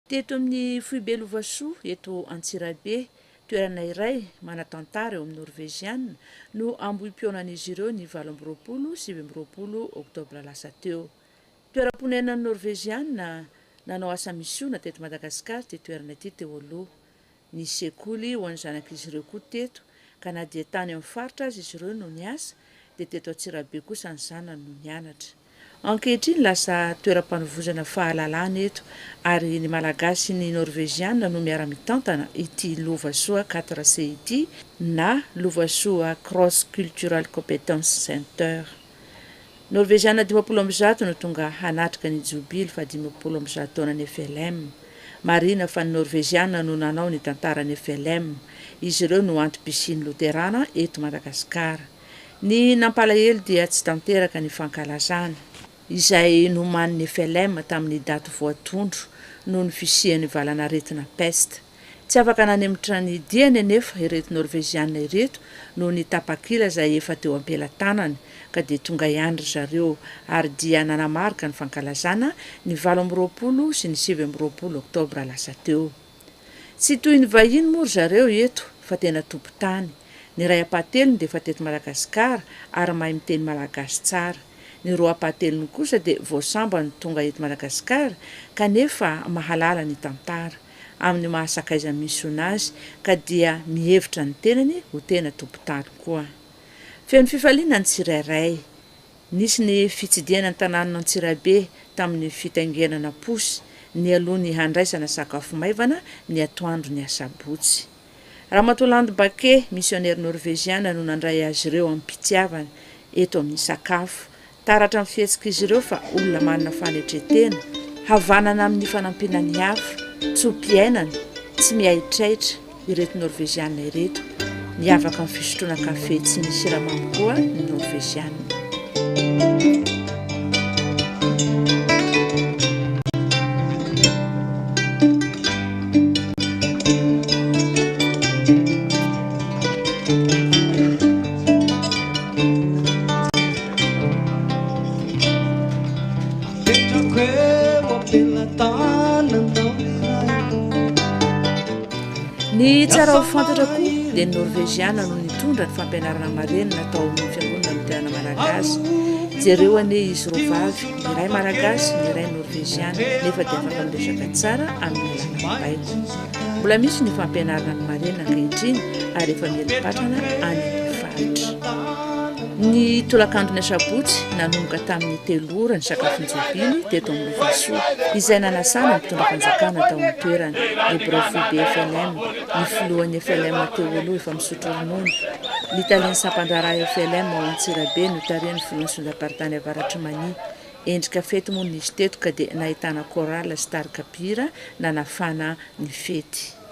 Teto amin'ny Foibe Lovasoa eto Antsirabe, toerana iray manatantara eo amin'ny Norvégiane no amboim-pionan'izy ireo ny 20 sy 20 oktobra lasa teo. Toeram-ponenan'ny Norvégiane nanao asa misoana teto Madagasikara ty toerana ity teo aloha. Ny sekoly ho an'ny zanak'izy ireo koa teto, ka na dia tany amin'ny faritra azy izy ireo no niasa, dia teto Antsirabe kosa ny zanany no nianatra. Ankehitriny lasa toeram-panovozana fahalalana eto ary ny malagasy ny Norvégiane no miara-mitantana ity Lovasoa 4C ity na Lovasoa Cross Cultural Competence Center. Norvégiane 50 no tonga hanatrika ny jobily fa 50 taona ny FLM. Marina fa ny Norvégiane no nanao ny tantarany FLM. Izy ireo no antom-pisiny Luterana eto Madagasikara. Ny nampalahelo dia tsy tanteraka ny fankalazana izay noman'ny FLM tamin'ny daty voatondro noho ny fisian'ny valanaretina peste. Tsy afaka nanemitra ny diany anefa ireto Norvégiane ireto noho ny tapakila izay efa teo ampelatanany ka dia tonga iandry zareo ary dia nanamarika ny fankalazana ny 20 sy ny 20 oktobra lasa teo. Tsy toy ny vahiny moa zareo eto fa tena tompo-tany. Ny ray apahatelony dia efa teto Madagasikara ary mahay miteny malagasy tsara. Ny roa apahatelony kosa dia voasamba ny tonga eto Madagasikara kanefa mahalala ny tantara. Amin'ny mahasakaiza misy azy ka dia mihevitra ny tenany ho tena tompo-tany koa. Feno fifaliana ny tsirairay. Nisy ny fitsidiana ny tanàna Antsirabe tamin'ny fitaingenana posy, ny alohan'ny handraisana sakafo maivana, ny atoandro ny asabotsy. Ramatoland Bake, missionnaire Norvégiane no nandray azy ireo amin'ny mpitiavana eto amin'ny sakafo. Taratra amin'ny fihetsika izy ireo fa olona manana fanetretena, havanana amin'ny fanampina ny hafa, tsopiainana, tsy miaitraitra ireto Norvégiane ireto. Miavaka amin'ny fisotroana kafe tsy misy siramamy koa ny Norvégiane. Ny tsara ho fantatra koa dia ny Norvégiane no nitondra ny fampianarana marenina natao amin'ny fiangonana Luterana malagasy. Jereo ane izy roa vavy, ny iray malagasy, ny iray Norvégiane, nefa dia afaka miresaka tsara amin'ny alàna baiko. Mbola misy ny fampianarana ny marenina ankehitriny ary efa mieripatrana any amin'ny faritra. Ny tolakandro ny asabotsy nanomboka tamin'ny 3 ora ny sakafon'ny jobily teto amin'ny Lovasoa izay nanasana mitondra fanjakana tao amin'ny toerana. Ny Foibe FLM, ny filohan'ny FLM teo aloha efa misotro ronono. Ny talian'ny Sampandrara FLM ao Antsirabe no tarihany filohan'ny sondaparitany avaratry mani. Endrika fety moa n'izy teto ka dia nahitana chorale sy tarikapira nanafana ny fety.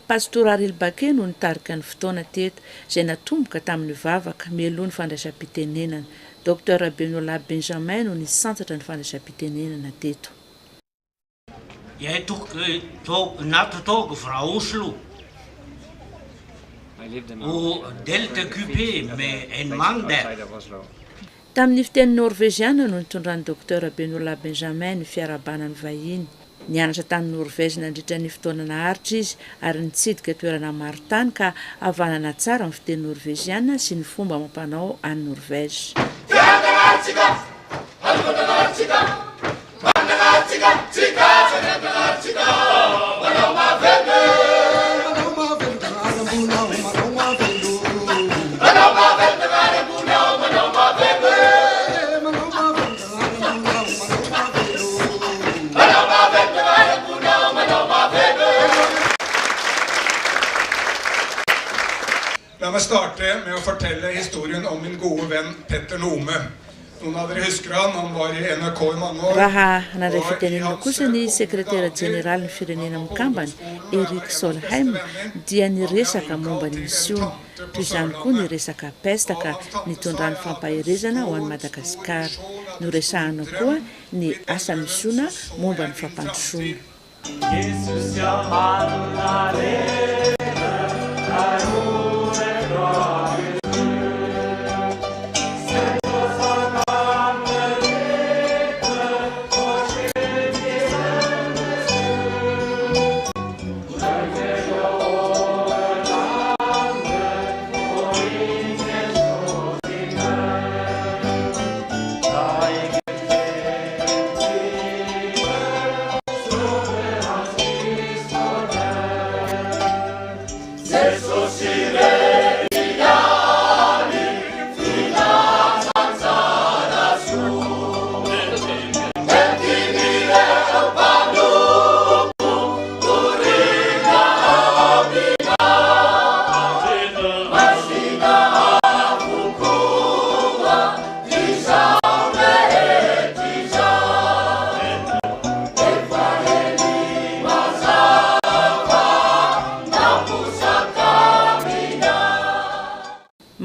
Pastor Aril Bake no nitarika ny fotoana teto izay natomboka tamin'ny vavaka mialoha ny fandraisam-pitenenana. Dr Benola Benjamin no nisantatra ny fandraisam-pitenenana teto. Jij toch natte toch vrouw Oslo. au Delta QP, mais elle manque d'air. Tamin'ny fiteny norvégiana no nitondran'ny docteur Benoît Benjamin ny fiarabanany vahiny. Nianatra tany Norvezy nandritra ny fotoana naharitra izy ary nitsidika toerana maro tany ka havanana tsara amin'ny fiteny norvégiana sy ny fomba amampanao any Norvezy. La meg starte med å fortelle historien om min gode venn Petter Nome. Noen av dere husker han var i NRK i mange år. Raha nandray fitenenana kosa ny sekretera jeneraly ny firenena mikambany Erik Solheim dia niresaka momba ny misiony toy izany koa niresaka pestaka nitondrany fampaherezana ho an'ny Madagasikara. Noresahana koa ny asa misiona momba ny fampandrosoana.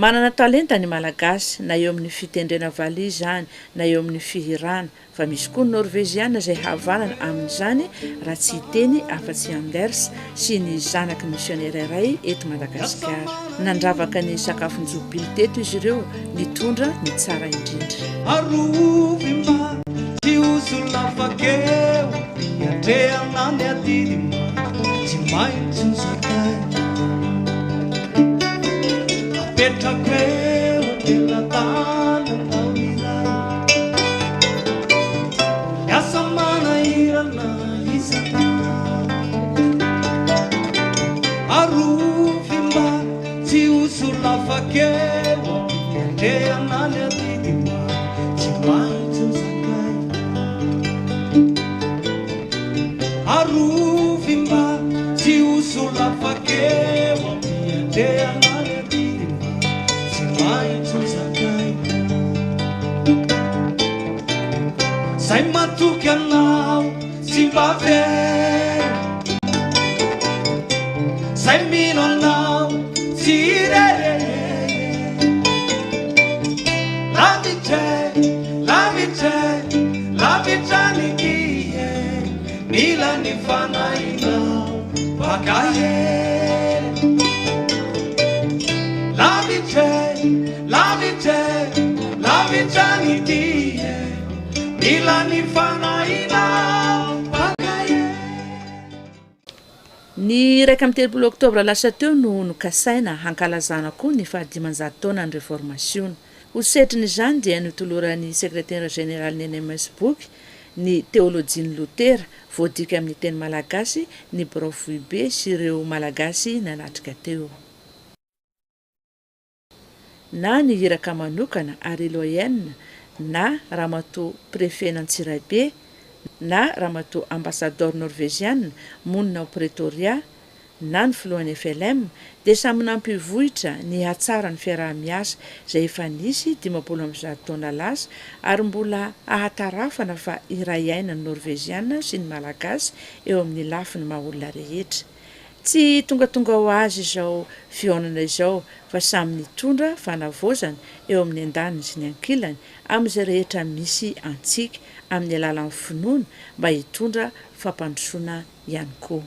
Manana talenta ny malagasy na eo amin'ny fitendrena valiha izany na eo amin'ny fihirana fa misy koa ny norvégiana izay havanana amin'izany raha tsy hiteny afa-tsy Anders sy ny zanaky missionnaire iray eto Madagasikara. Nandravaka ny sakafonjobily teto izy ireo nitondra ny tsara indrindra. Arovimba tsy osolafakeo iandreanany adidima tsy maintsy nysakay Petrapeu dilatana iray Asa mana irana isana Aruvimba tsy osolafakeo iandreanany adidima tsy maintsy nysakay Aruvimba tsy osolafakeo iandreanany Sai matoky anao tsy mba very Sai mino anao tsy irerere Lavitrany ie Mila ny fanahinao pakahere Lavitrany ie Ilani fanaina pakaye. Ny 13 oktobra lasa teo no nokasaina hankalazana koa ny fahadimanjato taona ny réformation. Ho setrin'izany dia nitoloran'ny sekretera général ny NMS boky ny teolojiany Lutera voadika amin'ny teny malagasy ny Brofuibe sy ireo malagasy nanatrika teo. Na ny hiraka manokana ary loyenne na Ramato préfet n'Antsirabe na Ramato ambassadeur norvégienne monina ao Pretoria na ny filohan'ny FLM dia samy nampivohitra ny hatsara ny fiaraha-miasa izay efa nisy 50 taona lasa ary mbola ahatarafana fa iray aina ny norvégiana sy ny malagasy eo amin'ny lafiny maha-olona rehetra. Tsy tonga ho azy izao fionana izao fa samy nitondra fanavozana eo amin'ny andaniny sy ny ankilany amin'izay rehetra misy antsika amin'ny alalan'ny finoana mba hitondra fampandrosoana ihany koa.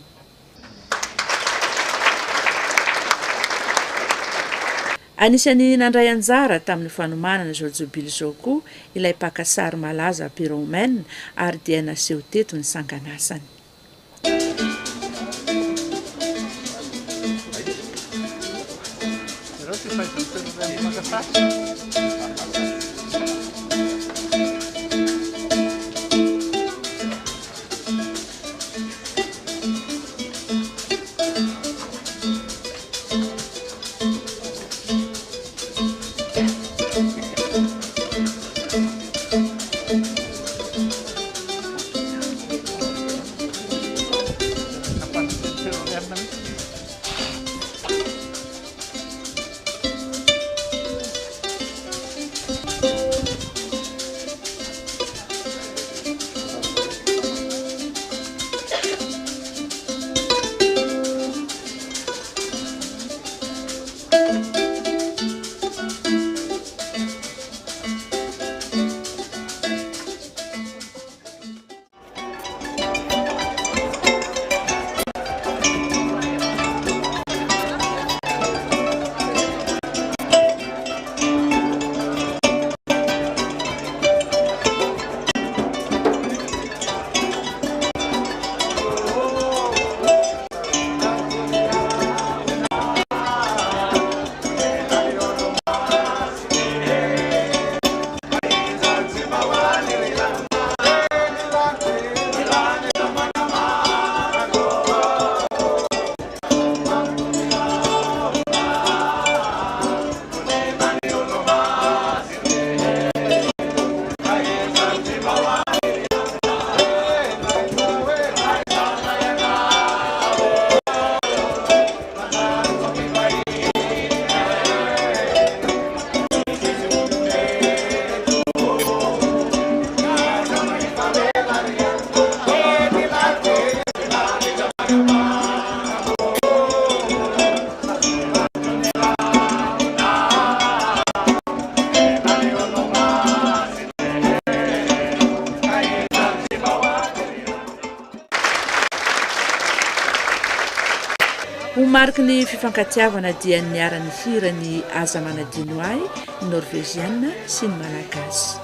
Anisan'ny nandray anjara tamin'ny fanomanana zao jobily zao koa ilay pakasary malaza pyromène ary dia naseho teto ny sanganasany. Marque ny fifankatiavana dia niarany hira ny Aza Manadinoay, Norvégienne sy ny Malagasy.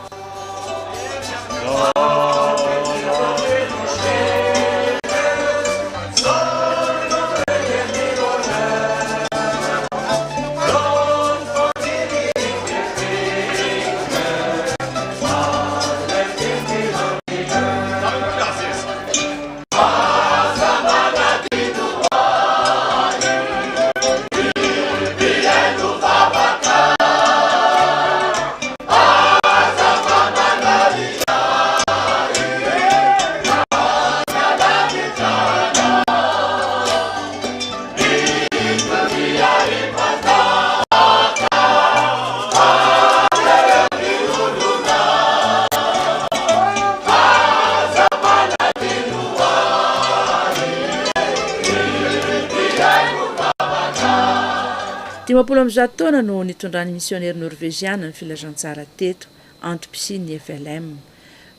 Dimapolo am'zato taona no nitondrany missionnaire norvégiana ny filazantsara teto antopsi ny FLM.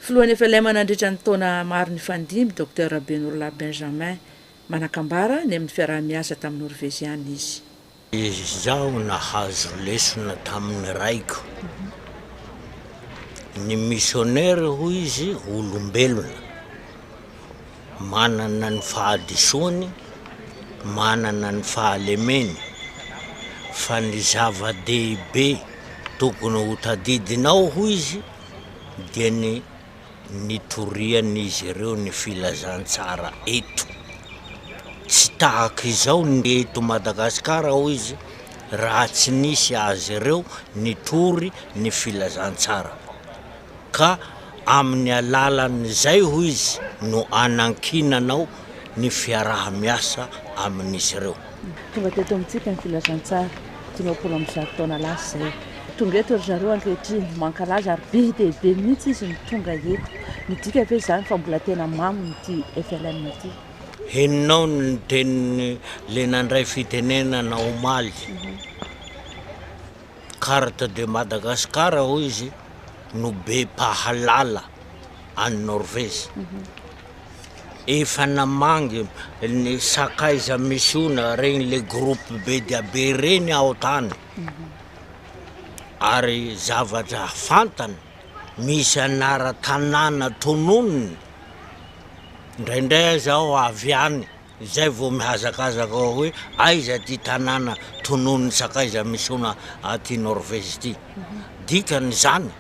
Filohan'ny FLM nandritra ny taona maro ny fandimby Dr Bennourla Benjamin manakambara ny amin'ny fiarah-miasa tamin'ny Norvégiana izy. Izaho nahazo lesona tamin'ny raiko. Ny missionnaire hoy izy olombelona. Manana ny fahadisoany, manana ny fahalemeny. Fa ny zava-dehibe tokony ho tadidinao hoy izy dia ny nitorian'izy ireo ny filazantsara eto. Tsy tahaka izao ny eto Madagasikara hoy izy raha tsy nisy azy ireo nitory ny filazantsara. Ka amin'ny alalan'izay hoy izy no anankinanao ny fiaraha-miasa amin'izy ireo. Tonga teto amintsika ny filazantsara 50 taona lasa zay. Tonga eto ry zareo ankehitriny mankalaza ary be dehibe mihitsy izy ny tonga eto. Midika ve zany fa mbola tena maminy ity FLM ity? Heninao ny tenin'ny le nandray fitenenana omaly. Carte de Madagascar hoy izy no be pahalala any Norvège. Efa namangy ny sakaiza misona regny le groupe be dia be reny ao tany. ary zavatra fantana misy anara-tanàna tononony indraindray zao avy any zay vao mihazakazaka hoe aiza ty tanàna tononony sakaiza misona aty Norvezy ty dikany zany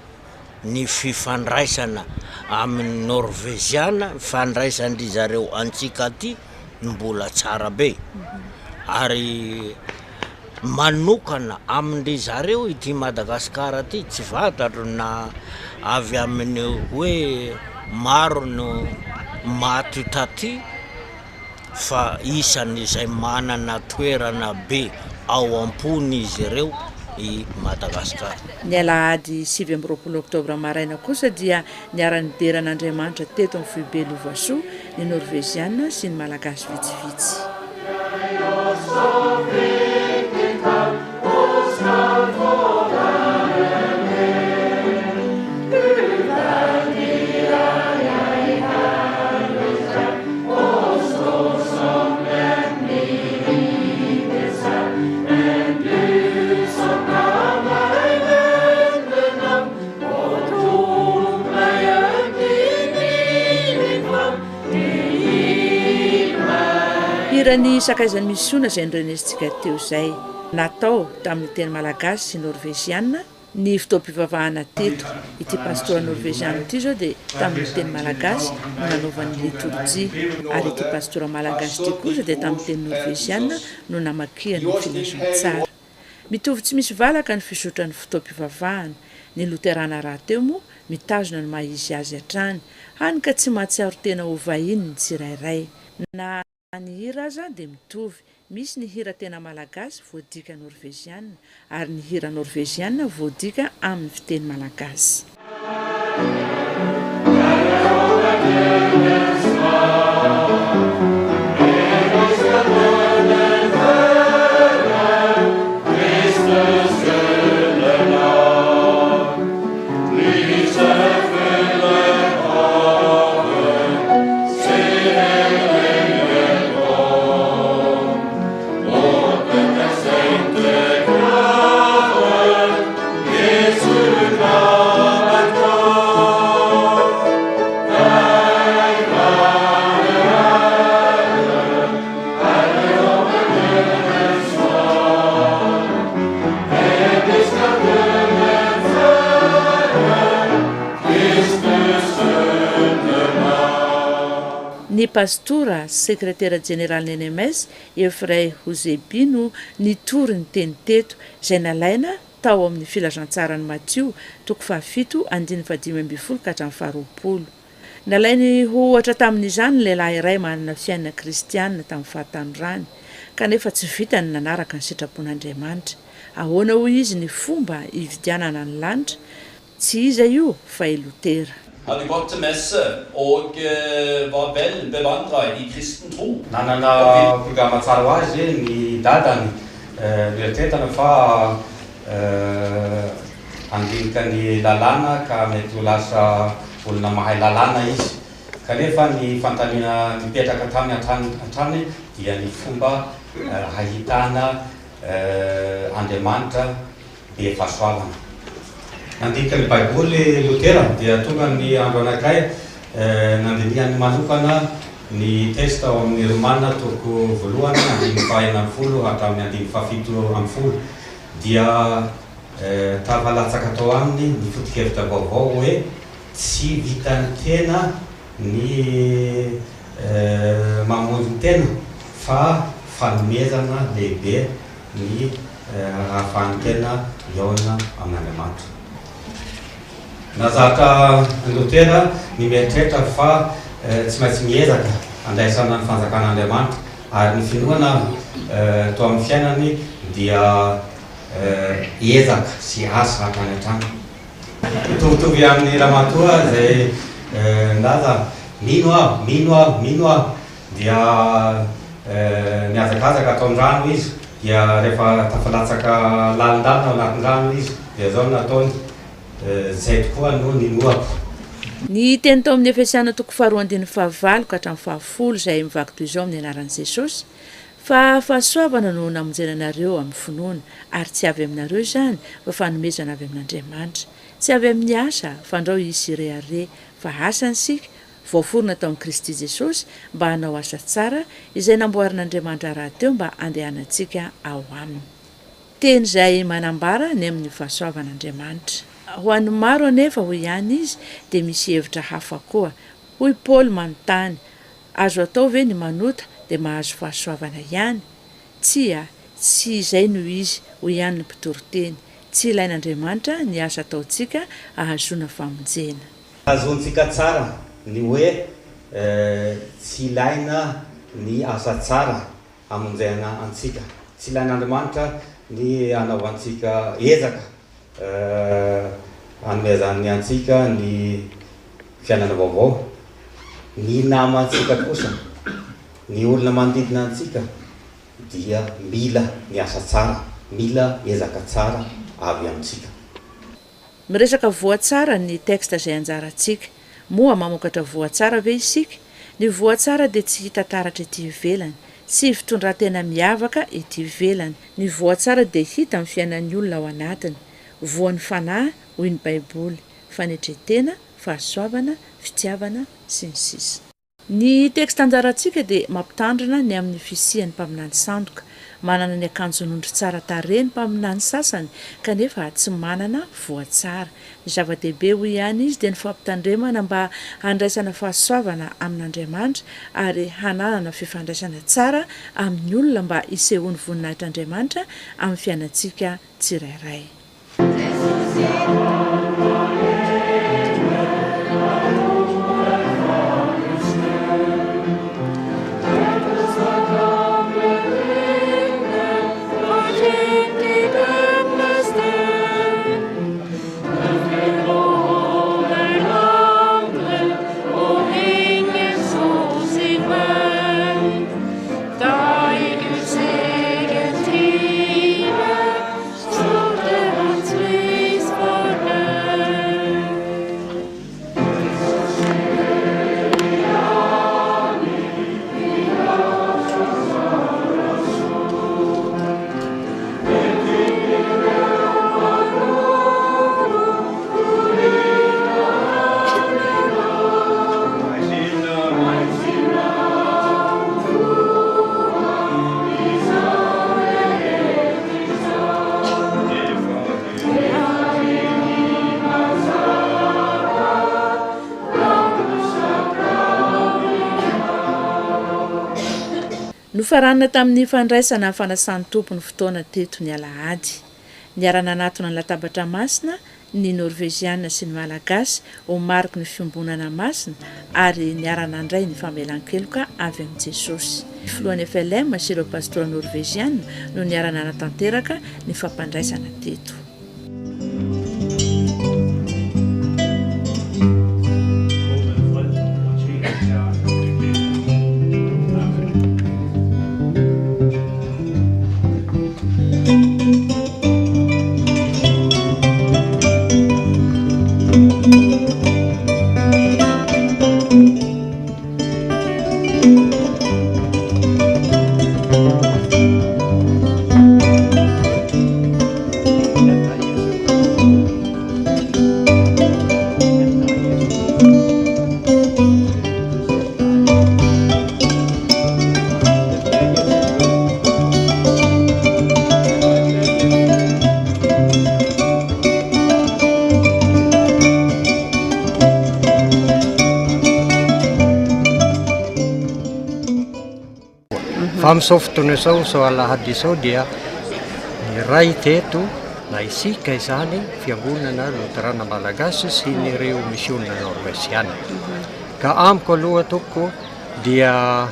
ny fifandraisana amin'ny norveziana fandraisandry zareo antsika ty mbola tsara be ary manokana amindry zareo ity Madagasikara ty tsy fantatro na avy amin'ny hoe maro no maty taty fa isan'izay manana toerana be ao ampony izy ireo I Madagasikara. Ny alahady 7 oktobra maraina kosa dia niara-ny deran'Andriamanitra teto amin'ny Foibe Lovasoa ny Norveziana sy ny Malagasy vitsivitsy. Ny sakaizany misona zay nrenesitsika teo zay natao tamin'ny teny malagasy sy norveziana ny fitaom-pivavahana teto ity pastora norveziana ity zao dia tamin'ny teny malagasy no nanaovan'ny liturjia ary ity pastora malagasy ity kosa dia tamin'ny teny norveziana no namakiany filazantsara mitovy tsy misy valaka ny fisotran'ny fitaom-pivavahana ny loterana raha teo moa mitazona ny mahizy azy hatrany hany ka tsy mahatsiaro tena ho vahiny ny tsirairay na ny hira aza dia mitovy misy ny hira tena malagasy voadika norveziana ary ny hira norveziana voadika amin'ny fiteny malagasy. Ny pastora sekretera general NMS Efray Hozebino nitory ny teny teto izay nalaina tao amin'ny filazantsarany Matio 7:5-20 nalainy ohatra tamin'izany lehilahy iray manana fiainana kristianina tamin'ny fahatandrony kanefa tsy vitany nanaraka ny sitrapon'Andriamanitra ahoana hoy izy ny fomba ividianana ny lanitra tsy iza io fa i Lutera. Hade gått till mässa och var väl bevandrad I kristen tro. Nanana programa tsara ho azy ny dadany mieritreretana fa andinika ny lalàna ka mety ho lasa olona mahay lalàna izy kanefa ny fantaniana mipetraka taminy antrany dia ny fomba hahitana Andriamanitra be fahasoavana. Nandika ny Baiboly Lutera dia tonga ny andro anankiray nandinihany manokana ny testa ao amin'ny Romana toko voalohany 5:40 hatramin'ny 5:70 dia tavalatsaka tao aminy ny foto-kevitra vaovao hoe tsy vitan'ny tena ny mamonjy ny tena fa fanomezana lehibe ny ahafahan'ny tena iaona amin'Andriamanitra. Nazatra Lutera ny mieritreritra fa tsy maintsy miezaka andraisana ny fanjakan'Andriamanitra ary ny finoana tao amin'ny fiainany dia ezaka sy asa hatrany hatrany. Mitovitovy amin'ny ramatoa zay ndaza mino aho dia miazakazaka atao an-drano izy dia rehefa tafalatsaka lalindalina ao anatin-drano izy dia zao nataony zay tokoa no ninoako. Ny teny tao amin'ny Efesiana 4:9-20 ka hatramin'ny 10 izay mivaky toy izao amin'ny anaran'i Jesosy fa fahasoavana no namonjena anareo amin'ny finoana ary tsy avy aminareo izany fa fanomezana avy amin'Andriamanitra tsy avy amin'ny asa fandrao isy irehare fa asa nisika voaforona tao amin'i Kristy Jesosy mba hanao asa tsara izay namboarin'Andriamanitra rahateo mba andehanantsika ao aminy. Teny izay manambara ny amin'ny fahasoavan'Andriamanitra. Ho an'ny maro anefa hoy ihany izy dia misy hevitra hafa koa. Hoy Paoly manontany, azo atao ve ny manota dia mahazo fahasoavana ihany? Tsy izay no izy, hoy ihany ny mpitoroteny. Tsy ilain'Andriamanitra ny asa ataontsika ahazoana famonjena. Ahazoantsika tsara ny hoe tsy ilaina ny asa tsara amonjena antsika. Tsy ilain'Andriamanitra ny anaovantsika ezaka hanomezany antsika ny fiainana vaovao. Ny namantsika kosa, ny olona manodidina antsika dia mila ny asa tsara, mila ezaka tsara avy amintsika. Miresaka voatsara ny teksta izay anjarantsika. Moa mamokatra voatsara ve isika? Ny voatsara dia tsy hita taratra ety ivelany, tsy fitondran-tena miavaka ety ivelany. Ny voatsara dia hita amin'ny fiainan'ny olona ao anatiny. Voan'ny fanahy, hoy ny Baiboly, fanetretena, fahasoavana, fitiavana sy ny sisa. Ny teksta anjarantsika dia mampitandrina ny amin'ny fisian'ny mpaminany sandoka. Manana ny akanjon'ondry tsara tarehy ny mpaminany sasany kanefa tsy manana voatsara. Ny zava-dehibe hoy ihany izy dia ny fampitandremana mba handraisana fahasoavana amin'Andriamanitra ary hananana fifandraisana tsara amin'ny olona mba hisehoany voninahitr'Andriamanitra amin'ny fiainantsika tsirairay. Nofaranana tamin'ny fandraisana fanasan'ny tompony fotoana teto ny Alahady. Niarana anatona ny latabatra masina ny Norveziana sy ny Malagasy ho mariky ny fiombonana masina ary niarana andray ny famelan-keloka avy amin'ny Jesosy. Filohan'ny FLM sy ireo pastora Norveziana no niarana anatanteraka ny fampandraisana teto. Amin'izao fotoana izao, izao Alahady izao dia ny ray teto na isika izany fiangonana Luterana Malagasy sy ireo misionina Norveziana. Ka amiko aloha toko dia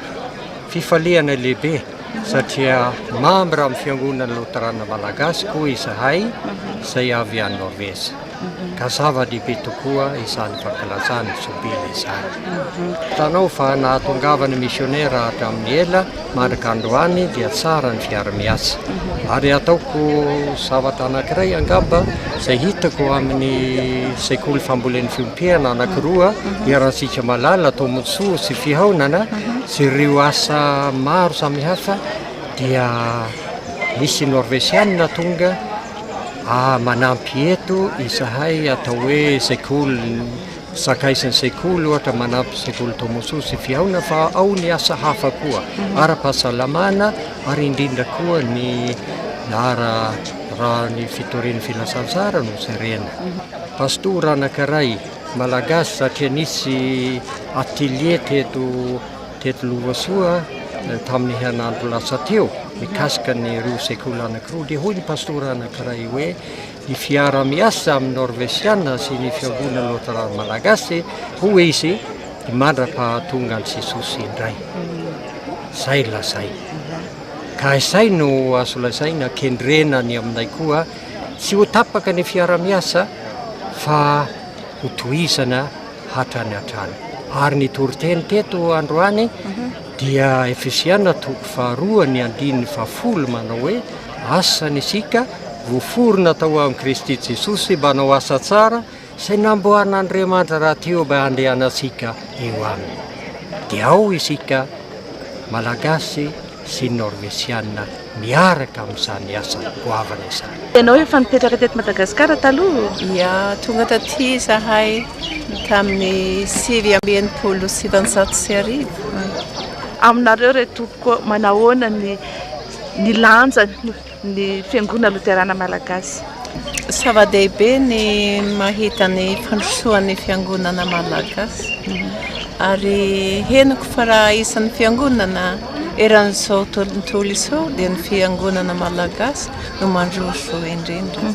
fifaliana lehibe satria mambra amin'ny fiangonana Luterana Malagasy koa izahay izay avy any Norvezy. Ka zava-dehibe tokoa izany fankalazana sobila izany. Tanao fa nahatongavana misionera hatramin'ny ela mandraka androany dia tsara ny fiara-miasa. Ary ataoko zavatra anankiray angamba izay hitako amin'ny sekoly fambolen'ny fiompiana anankiroa iaransika malala Tombotsoa sy fihaonana sy ireo asa maro samihafa dia misy norvesianina tonga manampy eto izahay atao hoe sekoly sakaisin'ny sekoly ohatra manampy sekoly tomososy fiaona fa ao ny asa hafa koa ara-pahasalamana ary indrindra koa ny raha ny fitorian'ny filasantsara no serena. Pastora anankiray malagasy satria nisy atelier teto Lovasoa tamin'ny henandro lasa teo mikasika ny roa sekoly anankiroa dia hoy ny pastora anankiray hoe ny fiara-miasa amin'ny norvesiana sy ny fiangonana loterana malagasy ho izy mandra-pahatonga ny Jesosy indray. Zay lazay. Ka izay no azo lazaina kendrenany aminay koa tsy ho tapaka ny fiara-miasa fa ho tohizana hatrany hatrany. Ary ny toriteny teto androany dia Efesiana 2:2 manao hoe asany isika voaforona tao amin'ny Kristy Jesosy mba hanao asa tsara izay namboarin'Andriamanitra raha teo mba handehanantsika eo aminy. Dia ao isika malagasy sy norvesiana miaraka amin'izany asa goavana izany. Ianao efa nipetraka teto Madagasikara taloha? Ia, tonga taty zahay tamin'ny 1979. Aminareo reto manahoana ny lanja ny fiangonana loterana malagasy? Zava-dehibe ny mahita ny fandrosoan'ny fiangonana malagasy. Ary henoko fa raha isan'ny fiangonana eran'izao tontolo izao dia ny fiangonana malagasy no mandroso indrindra.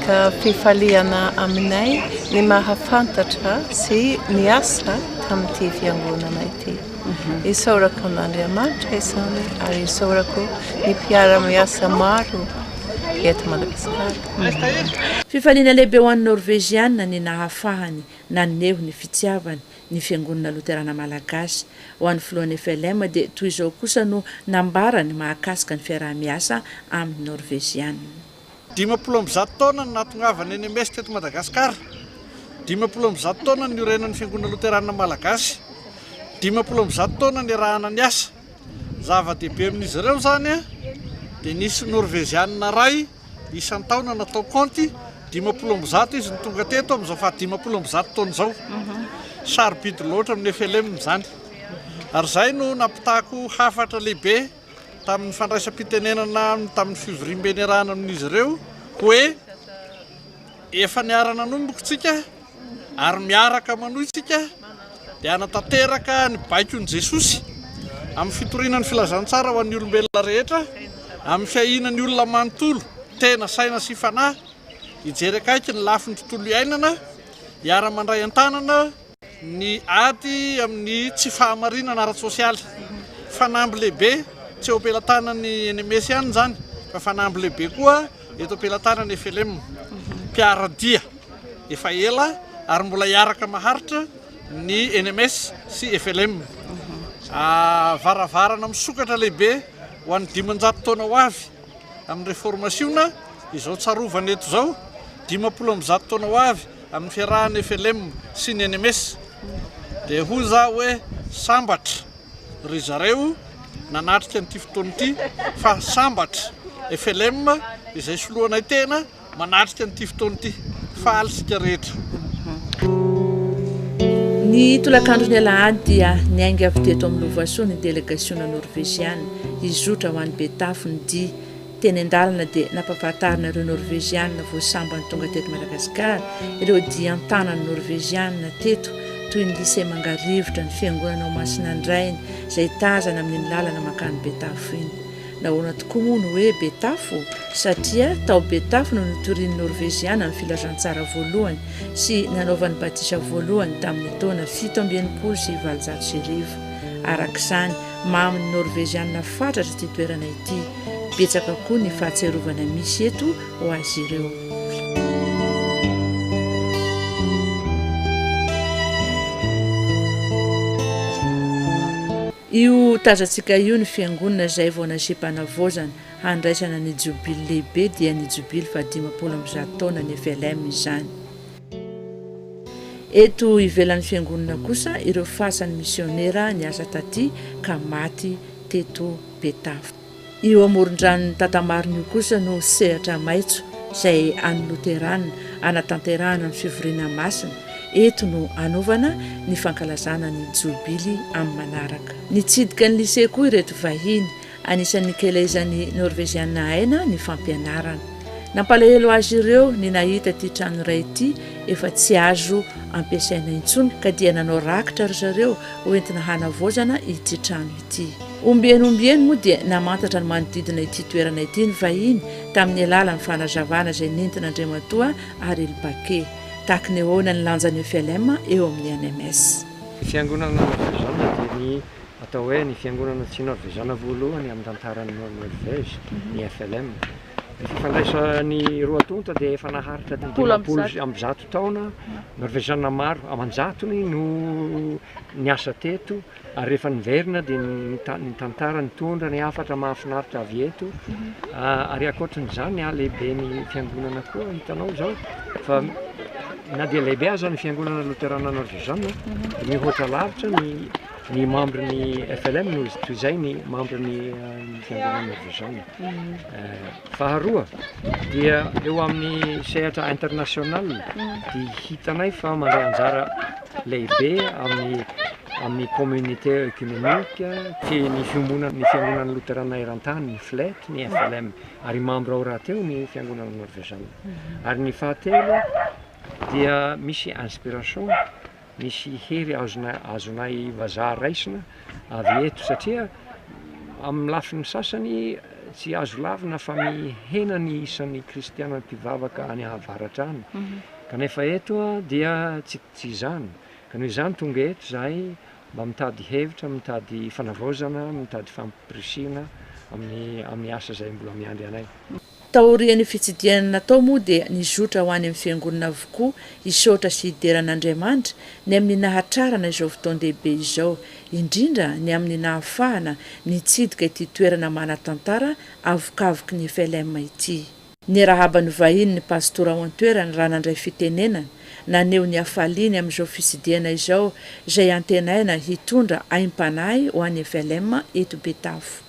Ka fifaliana aminay ny mahafantatra sy miasa tamin'ity fiangonana ity. Isaorako n'Andriamanitra izany ary isaorako ny mpiara-miasa maro eto Madagasikara. Fifaliana lehibe ho an'ny norveziana ny nahafahany naneho ny fitiavany ny fiangonana loterana malagasy ho an'ny filohan'ny FLM dia toy izao kosa no nambarany mahakasika ny fiaraha-miasa amin'ny norveziana. 17 taona no natongavany NMS teto Madagasikara. 17 taona ny orenan'ny fiangonana loterana malagasy. 17 taona ny arahana ny asa. Zava-dehibe amin'izy ireo zany dia nisy norveziana ray isan-taona natao konty 17 izy ny tonga teto amin'izao fa 17 taona izao. Sarobidy loatra amin'ny FLM zany. Ary zay no nampitako hafatra lehibe tamin'ny fandraisam-pitenenana tamin'ny fivoriam-beny arahana amin'izy ireo hoe efa niarana nomboko tsika ary miaraka manohy tsika dia hanatanteraka ny baikon'i Jesosy amin'ny fitorianany filazantsara ho an'ny olombelona rehetra, amin'ny fiahinan'ny olona manontolo tena saina sy fanahy, hijery akaiky ny lafin'ny tontolo iainana, hiara-mandray an-tanana ny ady amin'ny tsy fahamarinana ara-tsosialy. Fanamby lehibe tsy eo ampelantanan'ny NMS ihany zany fa fanamby lehibe koa eto ampelantanan'ny FLM. Mpiaradia efa ela ary mbola hiaraka maharitra ny NMS sy FLM. Varavarana misokatra lehibe ho an'ny 500 taona ho avy amin'ny reformasiona izao tsarovana eto izao 17 taona ho avy amin'ny fiarahan'ny FLM sy ny NMS. Dia ho za hoe sambatra ry zareo nanatrika n'ity fotoana ity fa sambatra FLM izay soloanay tena manatrika n'ity fotoana ity fa alisika rehetra. Ny tolakandro ny alahady dia niainga avy teto amin'ny Lovasoa ny délégation norvégienne izotra ho an'ny Betafo ny dia teny an-dalana dia nampahafantarina ireo norvégiana voasambany tonga teto Madagasikara ireo dia an-tanany norvégiana teto toy ny lycée Mangarivotra ny fiangonana Masinandrainy izay tazana amin'ny lalana makany Betafo iny. Nahoana tokoa moa no hoe Betafo satria tao Betafo no nitorian'ny norvégiana ny filazantsara voalohany sy nanaovan'ny batisa voalohany tamin'ny taona 1790. Arak'izany mamin'ny norvégiana fatratra ity toerana ity, betsaka koa ny fahatserovana misy eto ho azy ireo. Io tazantsika io ny fiangonana izay vao nasipana-vozana handraisana ny jobily lehibe dia ny jobily fa 50 taona ny FLM izany. Eto ivelan'ny fiangonana kosa ireo fasan'ny misionera niasa taty ka maty teto Betavo. Io amoron-dranony tatamariny io kosa no sehatra maitso izay any Loterana anatanterahana ny fivoriana masina. Eto no anaovana ny fankalazana ny jobily amin'ny manaraka. Nitsidika ny lycée koa ireto vahiny, anisan'ny kelezan'ny norvégiana aina ny fampianarana. Nampalahelo azy ireo ny nahita ity trano iray ity efa tsy azo ampiasaina intsony ka dia nanao rakitra ry zareo hoentina hanavaozana ity trano ity. Ombieny moa dia namantatra ny manodidina ity toerana ity ny vahiny tamin'ny alalan'ny fanazavana izay nentin'Andriamatoa Ariel Baquet. Tahaka ny ahoana ny lanjan'ny FLM eo amin'ny NMS. Fiangonana norvégiana dia ny atao hoe ny fiangonana tsy norvégiana voalohany amin'ny tantaran'ny Norvége, ny FLM. Ny fifandraisan'ny roa tonta dia efa naharitra amin'ny 100 taona, norvégiana maro aman-jatony no niasa teto, ary rehefa niverina dia ny tantara ny tondra ny afatra mahafinaritra avy eto. Ary ankoatran'izany lehibe ny fiangonana koa hitanao zao fa na dia lehibe aza ny fiangonana Luterana norvégiana, dia mihoatra lavitra ny membre ny FLM no toy izay ny membre ny fiangonana norvégiana. Faharoa dia eo amin'ny sehatra international dia hitanay fa mandray anjara lehibe amin'ny communauté écuménique ny fiangonana Luterana eran-tany ny FLET ny FLM ary membre ao rahateo ny fiangonana norvégiana. Ary ny fahatelo dia misy inspiration, misy hery azonay vazaha raisina avy eto satria amin'ny lafiny sasany tsy azo lavina fa mihena ny isan'ny kristiana mpivavaka any avaratra any. Kanefa eto dia tsy izany. Ka noho izany tonga eto zahay mba mitady hevitra, mitady fanavaozana, mitady fampirisina amin'ny asa izay mbola miandry anay. Taorian'ny fitsidiana natao moa dia nizotra ho any amin'ny fiangonana avokoa hisaotra sy hideran'Andriamanitra ny amin'ny nahatrarana izao fotoan-dehibe izao, indrindra ny amin'ny nahafahana nitsidika ity toerana manan-tantara avokaviky ny FLM ity. Ny rahabany vahiny ny pastora ao an-toerana raha nandray fitenenana naneho ny hafaliany amin'izao fisidiana izao izay antenaina hitondra aim-panahy ho an'ny FLM eto Betavo.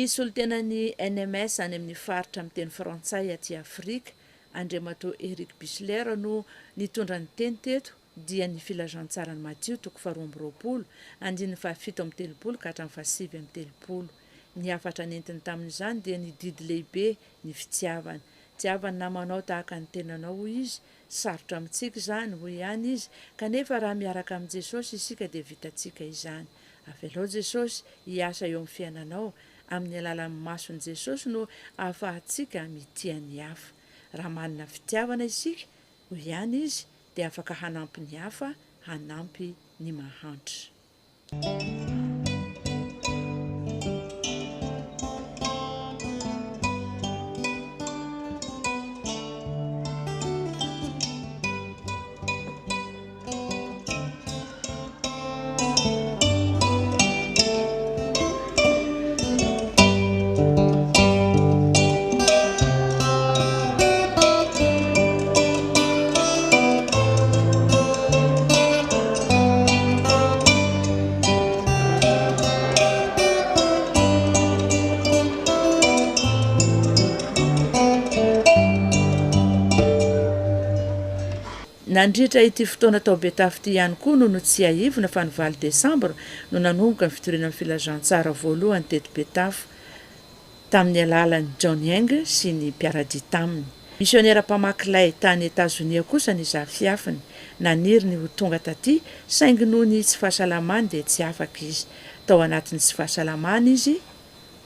Ny solotenan'ny NMS any amin'ny faritra amin'ny teny frantsay aty Afrika, Andriamato Eric Bisler no nitondra ny teny teto dia ny filazantsarany madio toko 220, 7 ka hatramin'ny 7 Ny afatra nentiny tamin'izany dia ny didy lehibe ny fitiavany. Tiavany namanao tahaka ny tenanao izy, sarotra amintsika izany ho ihany izy, kanefa raha miaraka amin'ny Jesosy isika dia vitatsika izany. Avelao Jesosy hiasa eo amin'ny fiainanao, amin'ny alalan'ny mason'i Jesosy no ahafahantsika mitian'ny hafa. Raha manana fitiavana isika, ho ihany izy dia afaka hanampy ny hafa, hanampy ny mahantra. Nandritra ity fotoana tao Betafy ity ihany koa no tsy aivona fa ny 9 Desambra no nanomboka ny fitorinan'ny filazantsara voalohany teto Betafy tamin'ny alalan'ny John Young sy ny mpiarady taminy. Misionera mpamakilay tany Etazonia kosa ny zafiafiny, naniry ny ho tonga taty saingy noho ny tsy fahasalamany dia tsy afaka izy. Tao anatin'ny tsy fahasalamany izy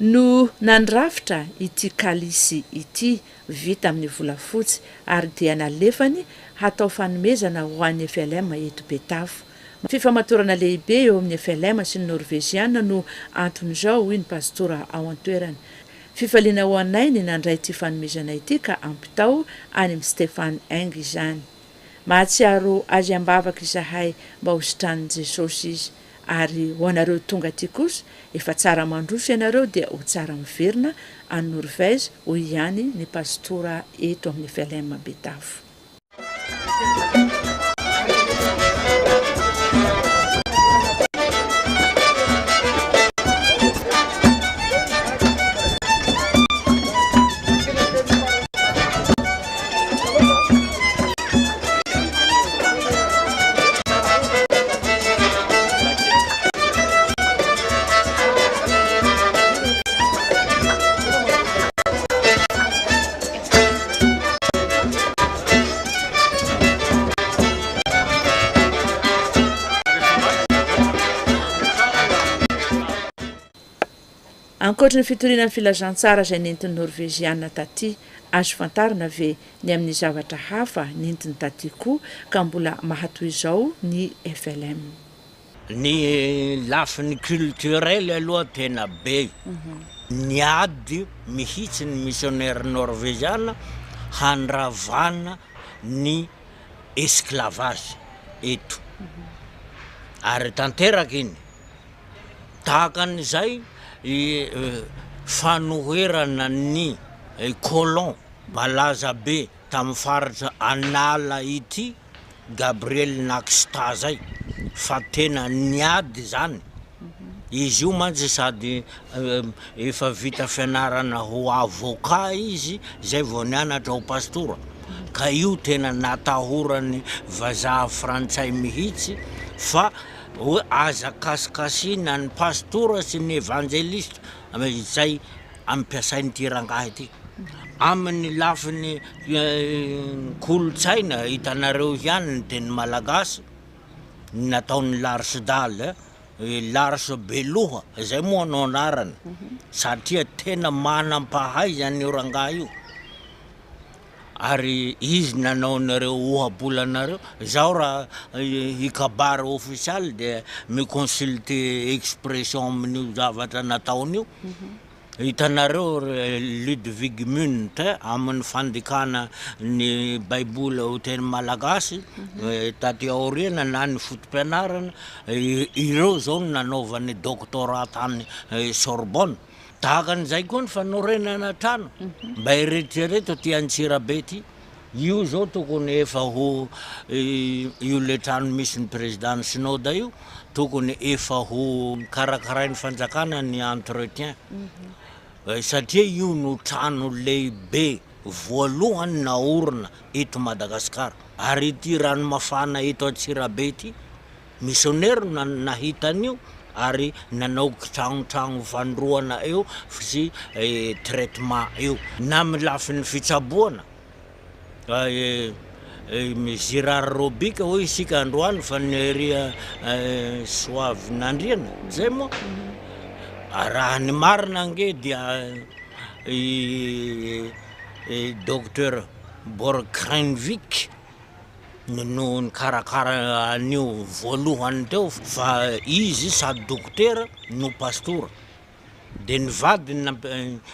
no nandrafitra ity kalisy ity vita amin'ny volafotsy ary dia nalefany hatao fanomezana ho an'ny FLM eto Betafy. Fifamatorana lehibe eo amin'ny FLM sy ny Norvégiana no anton'izao hoy ny pastora ao an-toerana. Fifaliana ho anay ny nandray ity fanomezana ity ka ampitao any amin'ny Stéphane Eng izany. Mahatsiaro azy ambavaka izahay mba hositranin'i Jesosy izy. Ary ho anareo tonga aty kosa, efa tsara mandroso ianareo dia ho tsara miverina any Norvège ho ihany ny pastora eto amin'ny FLM Betafy. Ankoatra ny fitorinan'ny filazantsara izay nentin'ny Norvégiana taty, azo fantarina ve ny amin'ny zavatra hafa nentiny taty koa ka mbola mahatoy izao ny FLM. Ny lafiny culturel aloha tena be. Niady mihitsy ny missionnaire norvégiana handravana ny esclavage eto. Ary tanteraka iny. Tahakan'izay fanoherana ny colon balaza be tamin'ny faritra Anala ity Gabriel Naksta zay fa tena niady zany. Izy io mantsy sady efa vita fianarana ho avocat izy zay vao nianatra ho pastora. Ka io tena natahorany vazaha frantsay mihitsy fa aza kasikasina ny pastora sy ny evangelista zay ampiasain'ity rangahy ity. Amin'ny lafiny kolotsaina hitanareo ihany ny teny malagasy nataon'ny Lars Dahl, Lars Beloha zay moa no anarany satria tena manam-pahay zany io rangahy io. Ary izy nanao nareo ohabolanareo zao raha hikabary official dia miconsulte expression amin'io zavatra nataony io. Hitanareo Ludwig Munt amin'ny fandikana ny baiboly ho teny malagasy taty aoriana na ny fotom-pianarana ireo zao nanaovany doctorat tany Sorbonne. Tahakan'izay koa ny fanorenana trano mba ireritrereto ty Antsirabe ty. Io zao tokony efa ho io le trano misy ny président synode io tokony efa ho karakarain'ny fanjakana ny entretien. satria io no trano lehibe voalohany naorina eto Madagasikara ary ity rano mafana eto Antsirabe ity missionnaire nahitan'io ary nanaoky tragnotragno fandroana eo sy traitement eo na milafin'ny fitsaboana Gérard Robika hoy isika androany fa neria soavy nandriana zay moa raha ny marina nge dia docteur Borgrenvik no nikarakara an'io voalohany teo fa izy sady docteur no pastora de nivady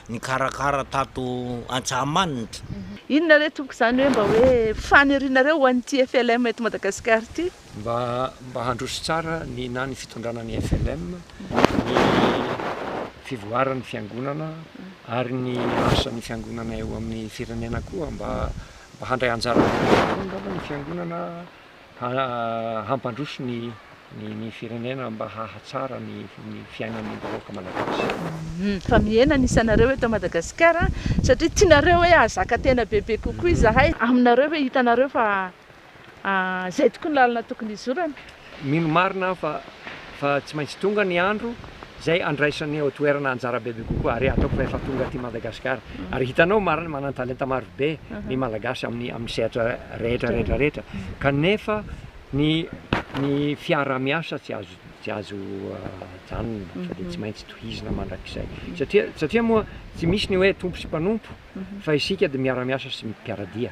nikarakara tato Antsahamanitra. Inona re toko zany hoe mba hoe fanirianareo ho an'ity FLM eto Madagasikara ity? Mba handroso tsara ny na ny fitondrana ny FLM, ny fivoaran'ny fiangonana ary ny asan'ny fiangonana eo amin'ny firenena koa mba handray anjara ny fiangonana hampandroso ny firenena mba hahatsara ny fiainan'ny bahoaka malagasy. Fa mihena isanareo eto Madagasikara satria tianareo hoe ahazaka tena bebe kokoa izahay aminareo hoe hitanareo fa zay tokony lalana tokony izorana. Mino marina fa tsy maintsy tonga ny andro zay andraisany eo toerana anjara bebe kokoa ary ataoko efa tonga aty Madagasikara ary hitanao marina manan-talenta maro be ny malagasy amin'ny sehatra rehetra kanefa ny fiara-miasa tsy azo janona sady tsy maintsy tohizina mandrakizay satria moa tsy misy ny hoe tompo sy mpanompo fa isika dia miara-miasa sy mpiaradia.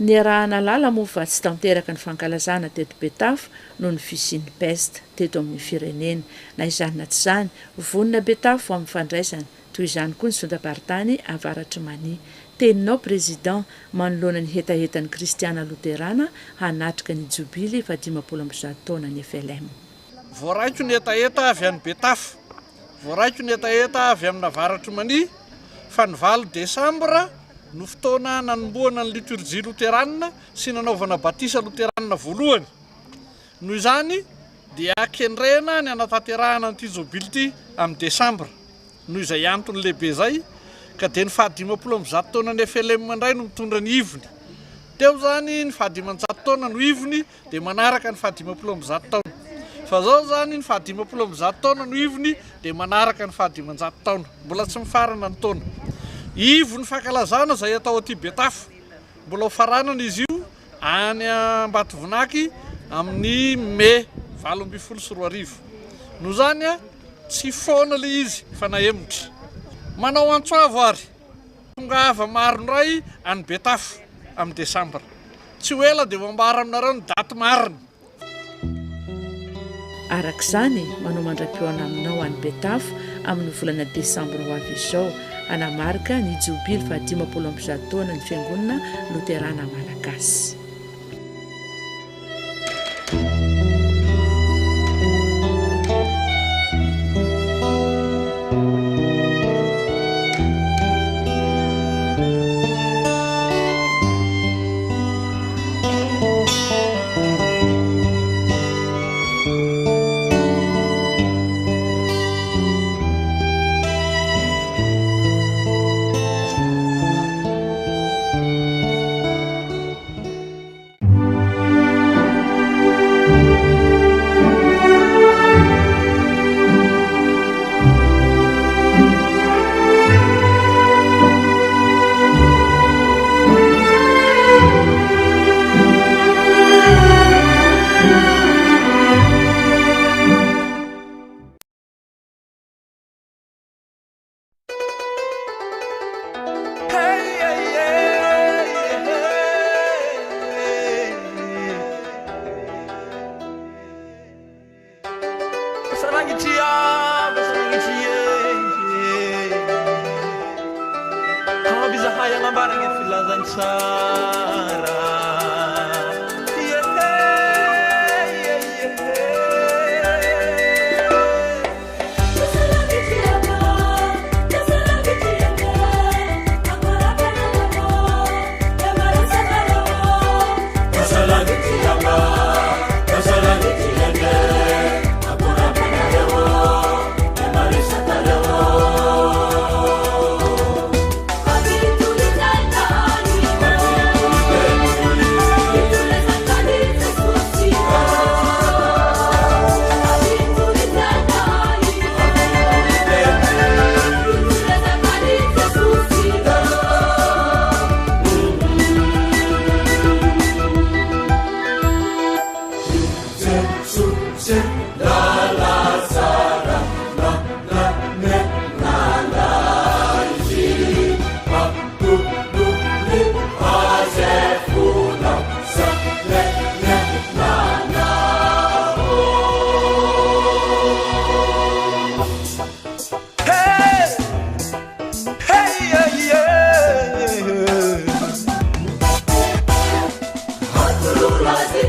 Ny arahana lala moa fa tsy tanteraka ny fankalazana teto Betafo noho ny fisian'ny peste teto amin'ny firenena na izany na tsy izany vonina Betafo amin'ny fandraisana toy izany koa ny sondabaritany avaratry mani. Teninao président manoloana ny hetahetan'ny kristiana loterana hanatrika ny jobily fa 500 taona ny FLM. Voaraiko ny hetaheta avy amin'ny Betafo, voaraiko ny hetaheta avy amin'ny avaratry mani fa ny 9 Desambra no fotoana nanomboana ny liturgie loterana sy nanaovana batisa loterana voalohany. Noho izany dia kendrena ny anatanterahana an'ity jobily ity amin'ny Desambra. Noho izay antony lehibe zay ka dia ny 500 taona ny FLM mandray no mitondra ny ivony. Teo zany ny 500 taona no ivony dia manaraka ny 500 taona. Fa zao zany ny 500 taona no ivony dia manaraka ny 500 taona. Mbola tsy mifarana ny taona. Ivony fankalazana zay atao aty Betafo. Mbola faranana izy io any Ambatovinaky amin'ny Mai 2024. Noho zany tsy foana le izy fa nahemotra. Manao antsoavo ary tonga ava maro ndray any Betafo amin'ny Desambra. Tsy ho ela dia voambara aminareo ny daty marina. Arak'izany manao mandram-pioana aminao any Betafo amin'ny volana Desambra ho avy izao anamarika ny jobily fa 500 taona ny fiangonana loterana malagasy.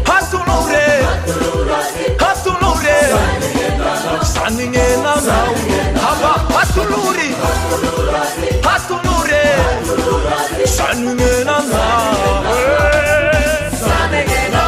hatolore hatolore saningena nao haba hatolori hatolore saningena nao saningena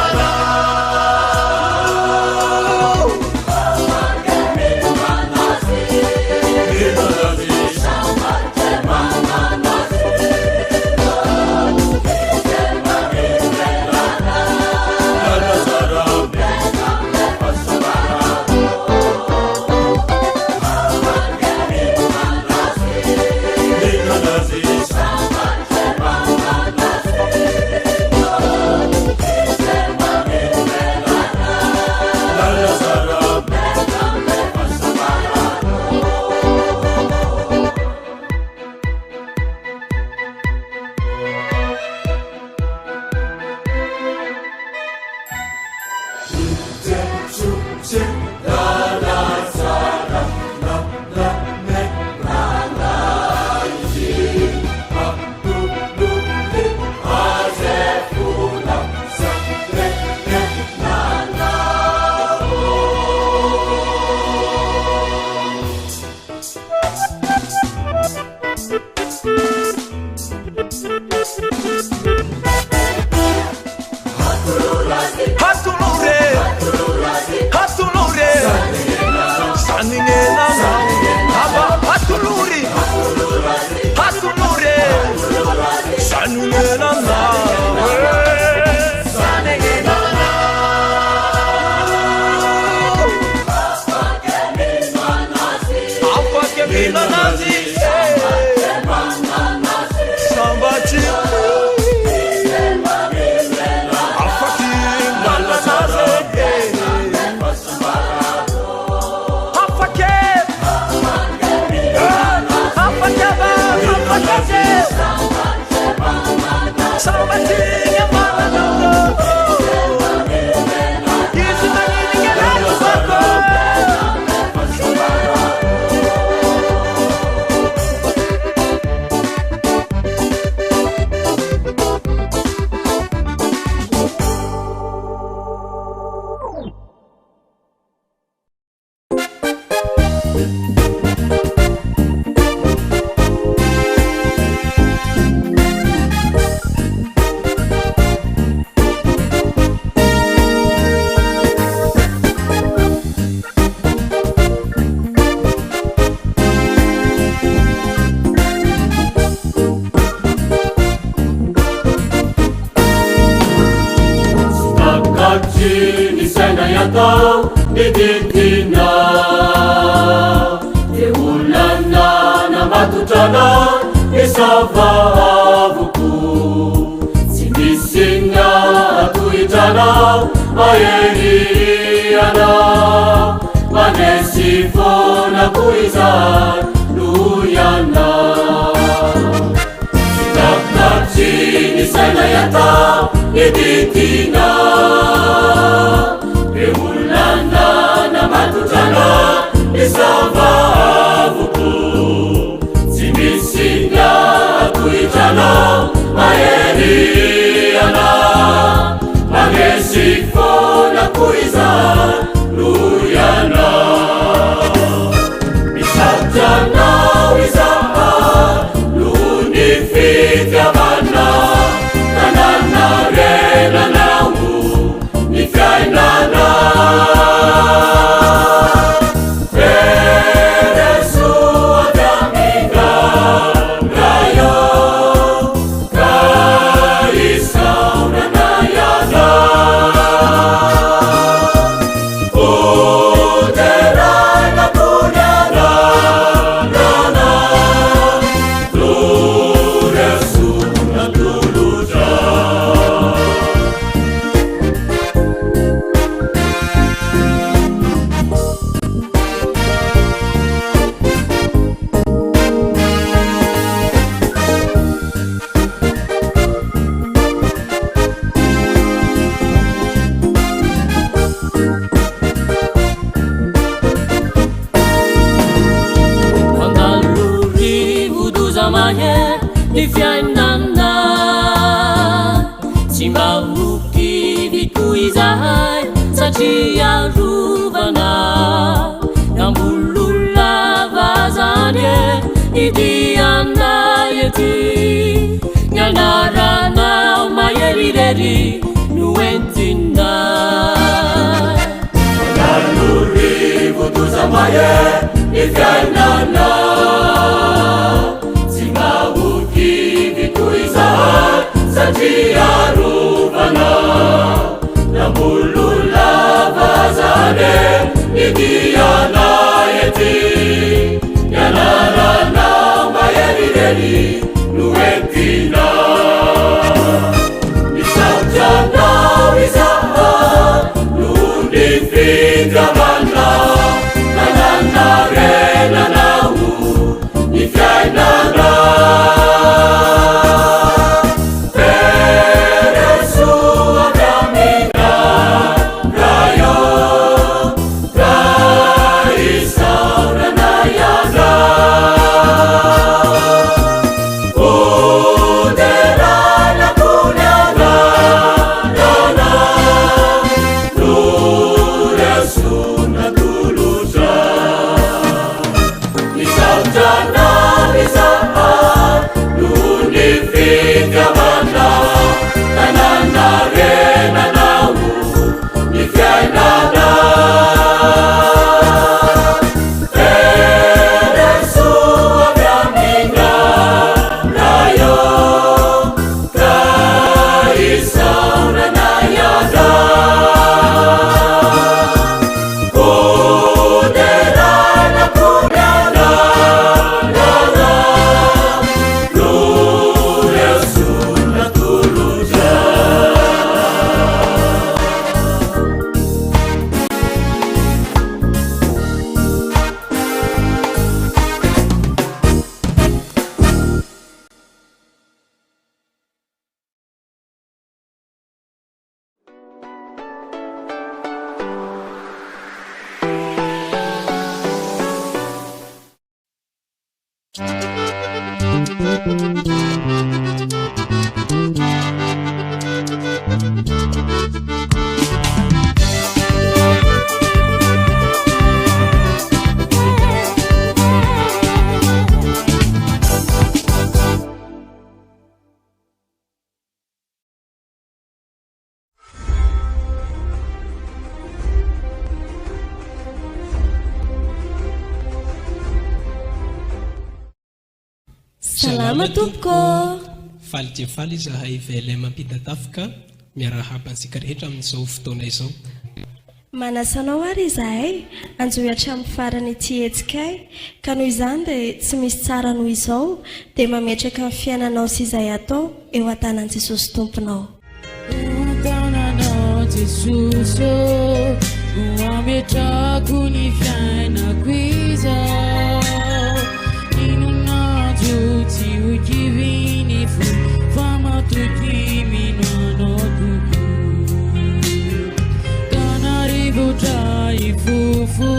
vitoizahay satria rovana nambololava zany idianay ety nianaranao maherirery no entinay manarorivo tozamaye ny fiainana tsy mahoky vitoizahay satria rovana nambololava zany idianay ety nianaranao maherirery no entinay nisautanao izahay no nifindramana nananarenanao ny fiainana Salama tompoko. Faly dia faly izahay ivelay mampita tafika miarahaba antsika rehetra amin'izao fotoana izao. Manasanao ary izahay anjohitra amin'ny farany ety etsikay ka noho izany dia tsy misy tsara noho izao dia mametraka amin'ny fiainanao sy izay atao eo an-tanan Jesosy tomponao. Tananao Jesosy ho ametrako ny fiainako izao Ti ukivini fu fama tukimino notuku Kanaribu trai fufu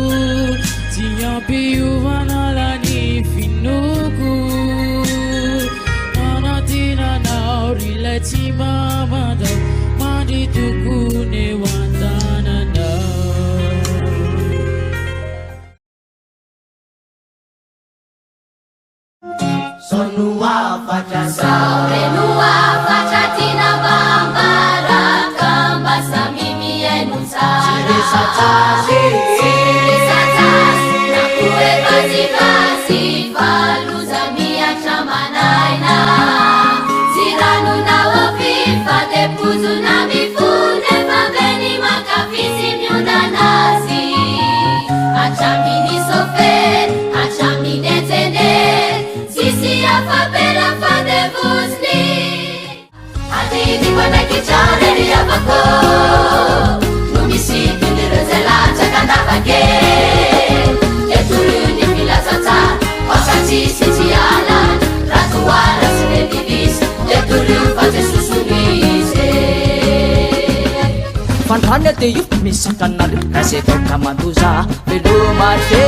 Tiapi uvanala ni finuku Anatina nauri leti mama da Mandi tukune wantana da Sonua faca Saurenua faca tina bambara Kambasa mimi enusara Sirisa tas Nakue kasi Faluza mia chamanaina Ziranu na wafifa Depuzu na mifunde Maveni makafisi miundanasi Achamini sofe Achamini tene Sisi afapela fade busni Adidi kwana kichare ya bako Numisi kindirezela chakanda bage Etulu ni fila sata Osati siti ala Ratuwala sile bibis Etulu fate susumise Fantranya te yu misi kanari Kasi toka maduza Bilu marche